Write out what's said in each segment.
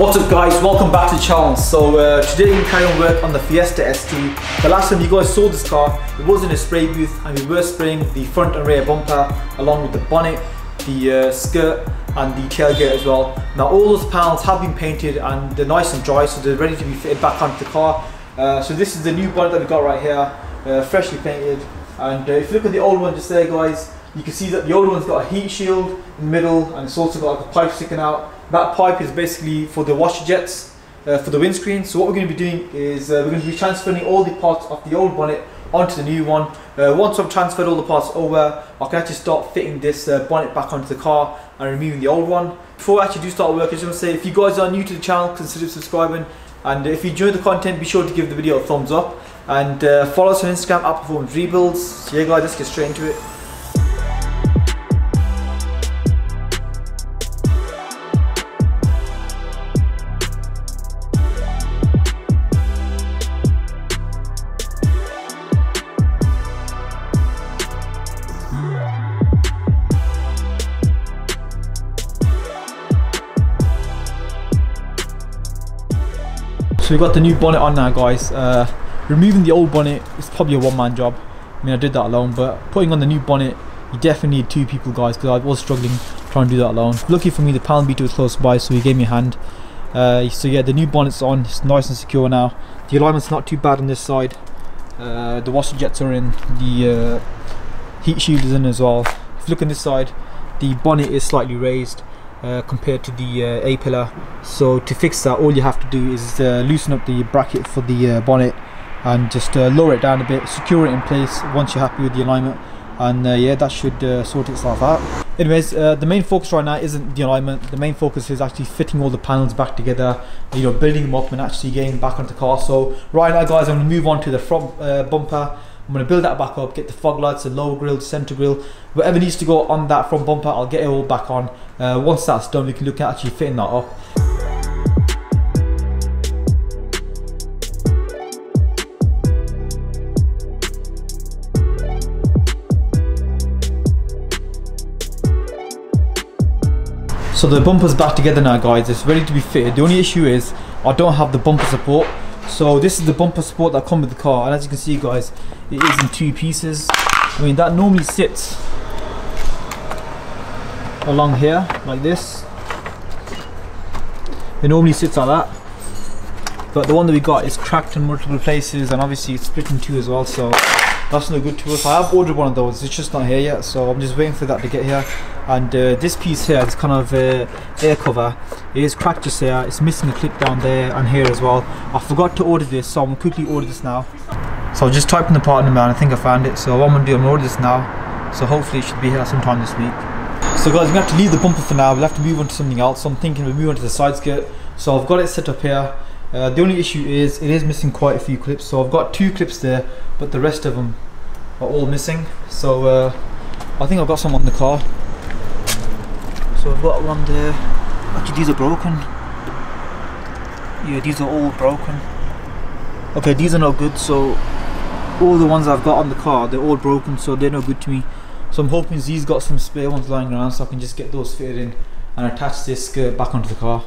What's up guys, welcome back to the channel. So today we carry on work on the Fiesta ST. The last time you guys saw this car, it was in a spray booth and we were spraying the front and rear bumper along with the bonnet, the skirt and the tailgate as well. Now all those panels have been painted and they're nice and dry, so they're ready to be fitted back onto the car. So this is the new bonnet that we got right here, freshly painted. And if you look at the old one just there guys, you can see that the old one's got a heat shield in the middle and it's also got like a pipe sticking out. That pipe is basically for the washer jets for the windscreen. So what we're going to be doing is we're going to be transferring all the parts of the old bonnet onto the new one. Once I've transferred all the parts over, I can actually start fitting this bonnet back onto the car and removing the old one. Before I actually do start work, I just want to say if you guys are new to the channel, consider subscribing, and if you enjoy the content, be sure to give the video a thumbs up and follow us on Instagram at Performance Rebuilds. So yeah guys, let's get straight into it. So we've got the new bonnet on now guys. Removing the old bonnet is probably a one-man job. I mean, I did that alone, but putting on the new bonnet, you definitely need two people guys, because I was struggling trying to do that alone. Lucky for me, the panel beater was close by, so he gave me a hand. So yeah, the new bonnet's on, it's nice and secure now. The alignment's not too bad on this side. The washer jets are in, the heat shield is in as well. If you look on this side, the bonnet is slightly raised compared to the A-pillar. So to fix that, all you have to do is loosen up the bracket for the bonnet and just lower it down a bit, secure it in place once you're happy with the alignment, and yeah, that should sort itself out. Anyways, the main focus right now isn't the alignment. The main focus is actually fitting all the panels back together, you know, building them up and actually getting back onto the car. So right now guys, I'm going to move on to the front bumper. I'm going to build that back up, get the fog lights, the lower grille, the centre grille, whatever needs to go on that front bumper, I'll get it all back on. Once that's done, we can look at actually fitting that up. So the bumper's back together now guys, it's ready to be fitted. The only issue is I don't have the bumper support. So this is the bumper support that comes with the car, and as you can see guys, it is in two pieces. I mean, that normally sits along here like this. It normally sits like that, but the one that we got is cracked in multiple places and obviously it's split in two as well, so that's no good to us. I have ordered one of those, it's just not here yet, so I'm just waiting for that to get here. And this piece here, this kind of air cover, it is cracked just here. It's missing a clip down there and here as well. I forgot to order this, so I'm going to quickly order this now. So I'm just typing the part number and I think I found it. So what I'm going to do, I'm going to order this now, so hopefully it should be here sometime this week. So guys, we're going to have to leave the bumper for now. We'll have to move on to something else. So I'm thinking we'll move on to the side skirt. So I've got it set up here. The only issue is it is missing quite a few clips. So I've got two clips there, but the rest of them are all missing. So I think I've got some on the car. So I've got one there. Actually, these are broken. Yeah, these are all broken. Okay, these are not good. So all the ones I've got on the car, they're all broken, so they're no good to me. So I'm hoping these got some spare ones lying around, so I can just get those fitted in and attach this skirt back onto the car.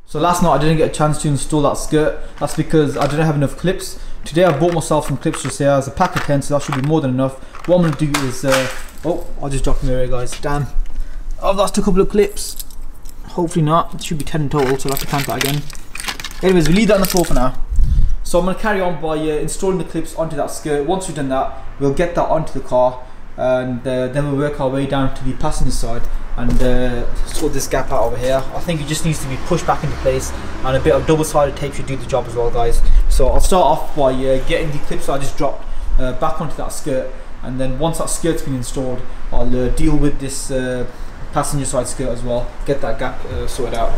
So last night I didn't get a chance to install that skirt. That's because I didn't have enough clips. Today I bought myself some clips just here as a pack of 10, so that should be more than enough. What I'm going to do is, oh, I'll just drop them here guys, damn. I've lost a couple of clips. Hopefully not, it should be 10 in total, so I'll have to count that again. Anyways, we'll leave that on the floor for now. So I'm going to carry on by installing the clips onto that skirt. Once we've done that, we'll get that onto the car, and then we'll work our way down to the passenger side and sort this gap out over here. I think it just needs to be pushed back into place, and a bit of double-sided tape should do the job as well guys. So I'll start off by getting the clips I just dropped back onto that skirt, and then once that skirt's been installed, I'll deal with this passenger side skirt as well, get that gap sorted out.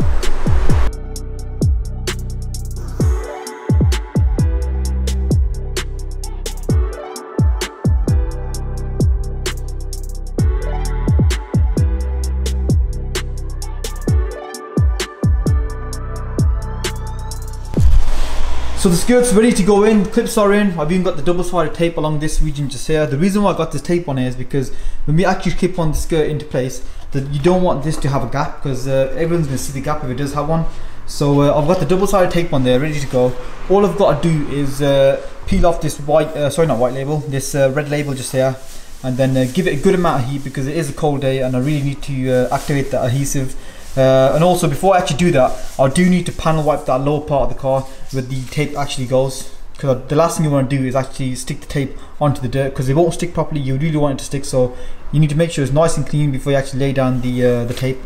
So the skirt's ready to go in, clips are in. I've even got the double-sided tape along this region just here. The reason why I got this tape on here is because when we actually clip on the skirt into place, that you don't want this to have a gap, because everyone's going to see the gap if it does have one. So I've got the double-sided tape on there, ready to go. All I've got to do is peel off this white, not white label, this red label just here, and then give it a good amount of heat because it is a cold day and I really need to activate that adhesive. And also, before I actually do that, I do need to panel wipe that lower part of the car where the tape actually goes, because the last thing you want to do is actually stick the tape onto the dirt, because it won't stick properly. You really want it to stick, so you need to make sure it's nice and clean before you actually lay down the tape.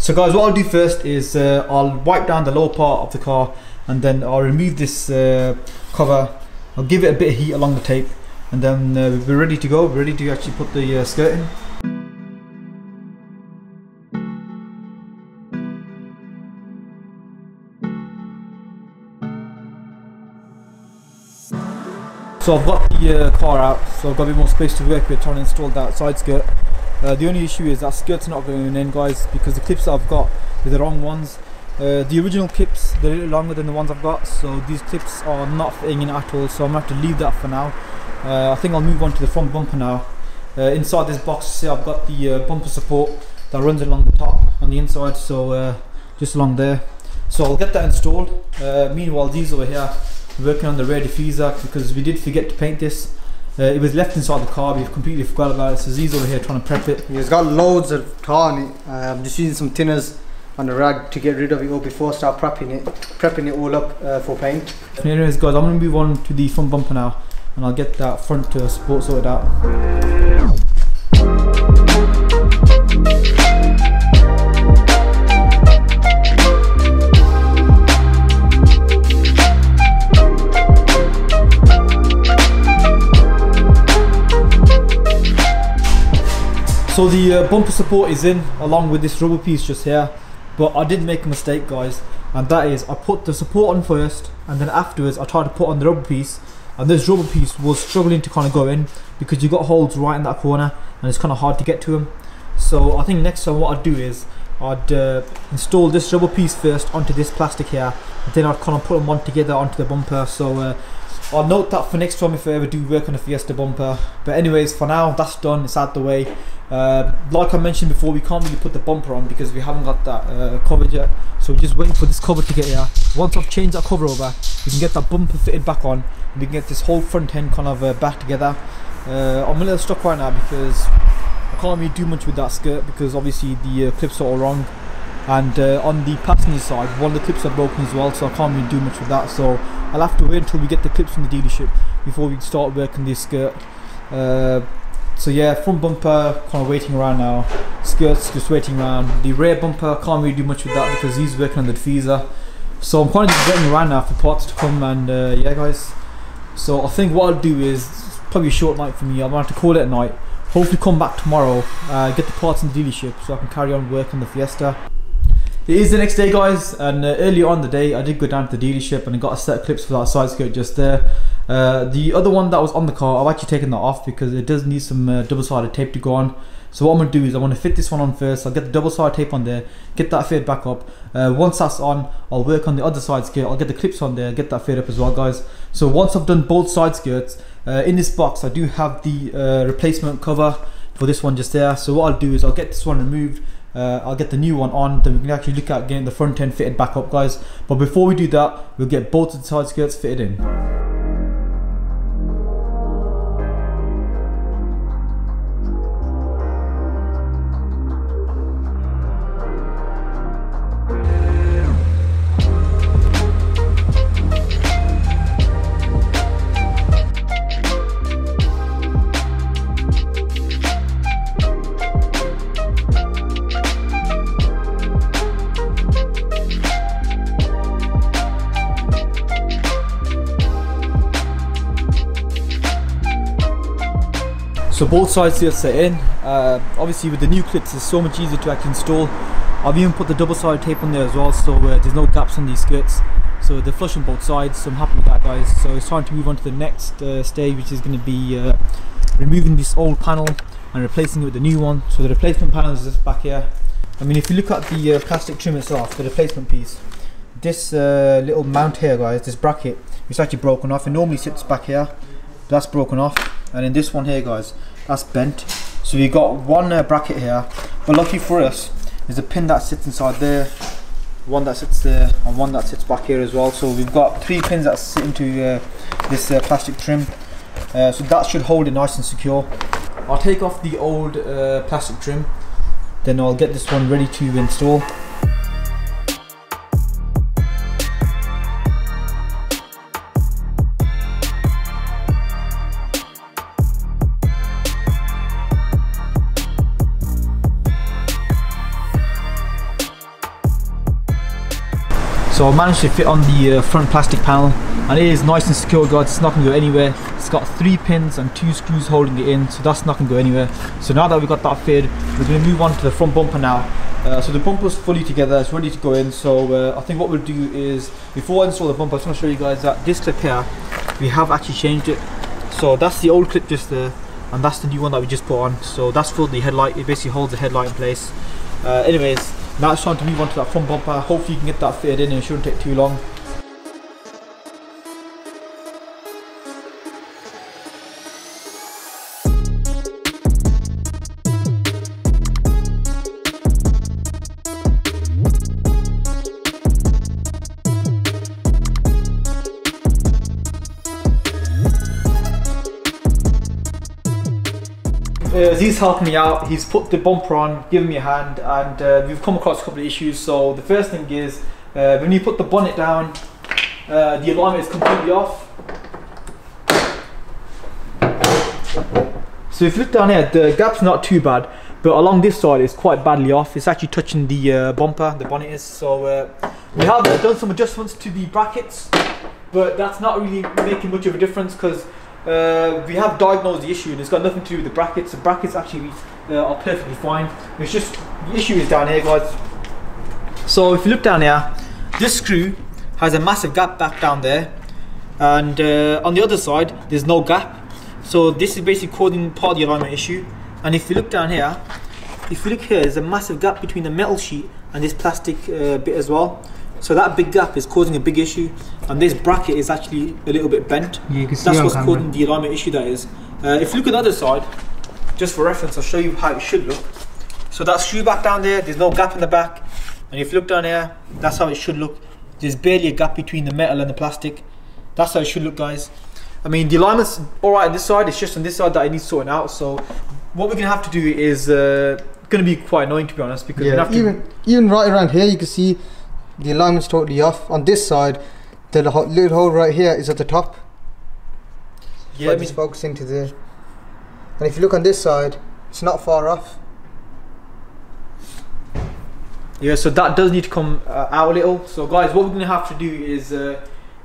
So guys, what I'll do first is I'll wipe down the lower part of the car, and then I'll remove this cover. I'll give it a bit of heat along the tape, and then we're ready to go. We're ready to actually put the skirt in. So I've got the car out, so I've got a bit more space to work with trying to install that side skirt. The only issue is that skirt's not going in, guys, because the clips that I've got are the wrong ones. The original clips, they're a little longer than the ones I've got, so these clips are not fitting in at all, so I'm going to have to leave that for now. I think I'll move on to the front bumper now. Inside this box, see, I've got the bumper support that runs along the top on the inside, so just along there. So I'll get that installed. Meanwhile, these over here, working on the rear diffuser, because we did forget to paint this. It was left inside the car, we've completely forgot about it, so Z's over here trying to prep it. It's got loads of tar on it. I'm just using some thinners and a rag to get rid of it all before I start prepping it all up for paint. Anyways guys, I'm going to move on to the front bumper now, and I'll get that front support sorted out. So the bumper support is in along with this rubber piece just here, but I did make a mistake, guys, and that is I put the support on first, and then afterwards I tried to put on the rubber piece, and this rubber piece was struggling to kind of go in because you got holes right in that corner and it's kind of hard to get to them. So I think next time what I'd do is I'd install this rubber piece first onto this plastic here, and then I'd kind of put them on together onto the bumper. So I'll note that for next time if I ever do work on a Fiesta bumper. But anyways, for now that's done, it's out the way. Like I mentioned before, we can't really put the bumper on because we haven't got that covered yet, so we're just waiting for this cover to get here. Once I've changed that cover over, we can get that bumper fitted back on, and we can get this whole front end kind of back together. I'm a little stuck right now because I can't really do much with that skirt because obviously the clips are all wrong, and on the passenger side one of the clips are broken as well, so I can't really do much with that. So I'll have to wait until we get the clips from the dealership before we start working this skirt. So yeah, front bumper kind of waiting around now, skirt's just waiting around. The rear bumper can't really do much with that because he's working on the diffuser. So I'm kind of just waiting around now for parts to come, and yeah guys, so I think what I'll do is, it's probably a short night for me, I'm going to have to call it a night. Hopefully come back tomorrow, get the parts in the dealership so I can carry on work on the Fiesta. It is the next day, guys, and earlier on the day I did go down to the dealership and I got a set of clips for that side skirt just there. The other one that was on the car, I've actually taken that off because it does need some double-sided tape to go on. So what I'm going to do is I'm going to fit this one on first. I'll get the double-sided tape on there, get that fitted back up. Once that's on, I'll work on the other side skirt. I'll get the clips on there, get that fitted up as well, guys. So once I've done both side skirts, in this box I do have the replacement cover for this one just there. So what I'll do is I'll get this one removed, I'll get the new one on, then we can actually look at getting the front end fitted back up, guys. But before we do that, we'll get both of the side skirts fitted in. So both sides skirts are in. Obviously with the new clips it's so much easier to actually install. I've even put the double-sided tape on there as well, so there's no gaps on these skirts. So they're flush on both sides, so I'm happy with that, guys. So it's time to move on to the next stage, which is going to be removing this old panel and replacing it with the new one. So the replacement panel is just back here. I mean, if you look at the plastic trim itself, the replacement piece, this little mount here, guys, this bracket, it's actually broken off. It normally sits back here, that's broken off. And in this one here, guys, that's bent. So we got one bracket here, but lucky for us, there's a pin that sits inside there. one that sits there and one that sits back here as well. So we've got 3 pins that sit into this plastic trim, so that should hold it nice and secure. I'll take off the old plastic trim, then I'll get this one ready to install. So I managed to fit on the front plastic panel, and it is nice and secure, guys. It's not going to go anywhere. It's got 3 pins and 2 screws holding it in, so that's not going to go anywhere. So now that we've got that fitted, we're going to move on to the front bumper now. So the bumper's fully together, it's ready to go in. So I think what we'll do is, before I install the bumper, I just want to show you guys that this clip here, we have actually changed it. So that's the old clip just there, and that's the new one that we just put on. So that's for the headlight. It basically holds the headlight in place. Anyways, now it's time to move on to that front bumper. Hopefully you can get that fitted in and it shouldn't take too long. He's helped me out. He's put the bumper on, given me a hand, and we've come across a couple of issues. So the first thing is, when you put the bonnet down, the alignment is completely off. So if you look down here, the gap's not too bad, but along this side it's quite badly off. It's actually touching the bumper, the bonnet is. So we have done some adjustments to the brackets, but that's not really making much of a difference, because we have diagnosed the issue and it's got nothing to do with the brackets. The brackets actually are perfectly fine. It's just, the issue is down here, guys. So if you look down here, this screw has a massive gap back down there, and on the other side there's no gap. So this is basically causing part of the alignment issue. And if you look down here, if you look here, there's a massive gap between the metal sheet and this plastic bit as well. So that big gap is causing a big issue, and this bracket is actually a little bit bent. Yeah, you can see that's what's causing the alignment issue, that is. If you look at the other side, just for reference, I'll show you how it should look. So that screw back down there, there's no gap in the back, and if you look down here, that's how it should look. There's barely a gap between the metal and the plastic. That's how it should look, guys. I mean, the alignment's alright on this side, it's just on this side that it needs sorting out. So what we're going to have to do is going to be quite annoying, to be honest, because we have to... Even right around here, you can see the alignment's totally off. On this side, the little hole right here is at the top. Yeah, just focus into there. And if you look on this side, it's not far off. Yeah, so that does need to come out a little. So guys, what we're going to have to do is, it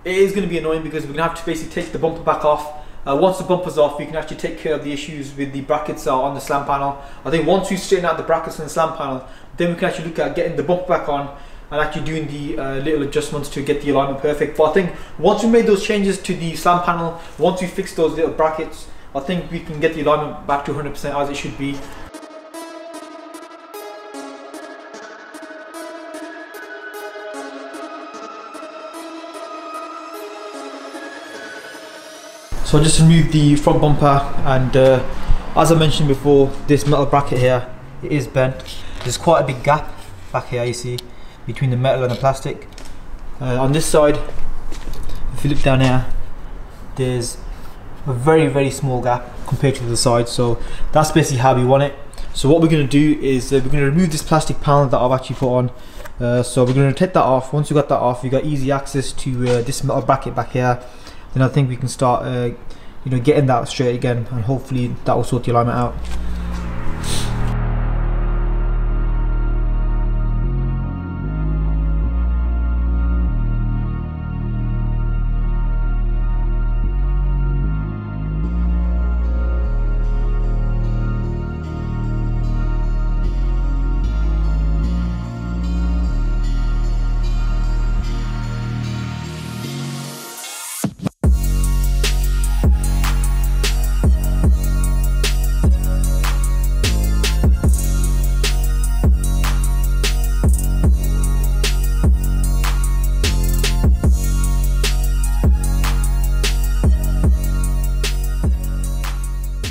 is going to be annoying, because we're going to have to basically take the bumper back off. Once the bumper's off, we can actually take care of the issues with the brackets on the slam panel. I think once we straighten out the brackets on the slam panel, then we can actually look at getting the bumper back on and actually doing the little adjustments to get the alignment perfect. But I think once we made those changes to the slam panel, once we fix those little brackets, I think we can get the alignment back to 100% as it should be. So I just removed the front bumper, and as I mentioned before, this metal bracket here, it is bent. There's quite a big gap back here, you see, between the metal and the plastic. On this side, if you look down here, there's a very small gap compared to the side. So that's basically how we want it. So what we're going to do is we're going to remove this plastic panel that I've actually put on. So we're going to take that off. Once we got that off, we got easy access to this metal bracket back here. Then I think we can start you know, getting that straight again, and hopefully that will sort the alignment out.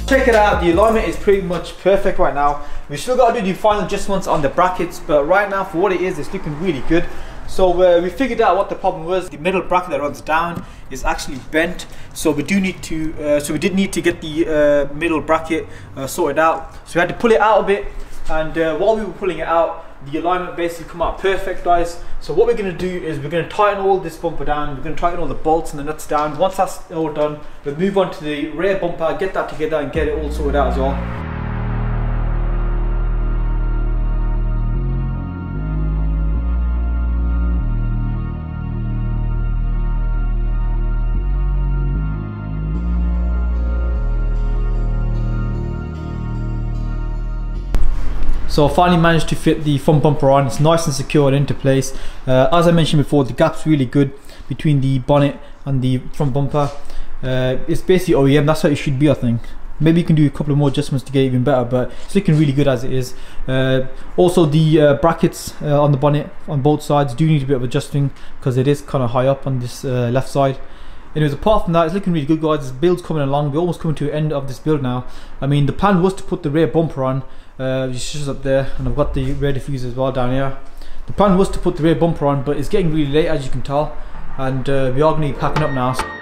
Check it out, the alignment is pretty much perfect right now. We still got to do the final adjustments on the brackets, but right now for what it is, it's looking really good. So we figured out what the problem was. The middle bracket that runs down is actually bent, so we did need to get the middle bracket sorted out. So we had to pull it out a bit, and while we were pulling it out, the alignment basically come out perfect, guys. So what we're going to do is we're going to tighten all this bumper down. We're going to tighten all the bolts and the nuts down. Once that's all done, we'll move on to the rear bumper, get that together and get it all sorted out as well. So I finally managed to fit the front bumper on. It's nice and secured into place. As I mentioned before, the gap's really good between the bonnet and the front bumper. It's basically OEM, that's how it should be, I think. Maybe you can do a couple of more adjustments to get it even better, but it's looking really good as it is. Also the brackets on the bonnet on both sides do need a bit of adjusting because it is kind of high up on this left side. Anyways, apart from that, it's looking really good, guys. This build's coming along. We're almost coming to the end of this build now. I mean, the plan was to put the rear bumper on, which is up there, and I've got the rear diffuser as well down here. The plan was to put the rear bumper on, but it's getting really late, as you can tell, and we are going to be packing up now.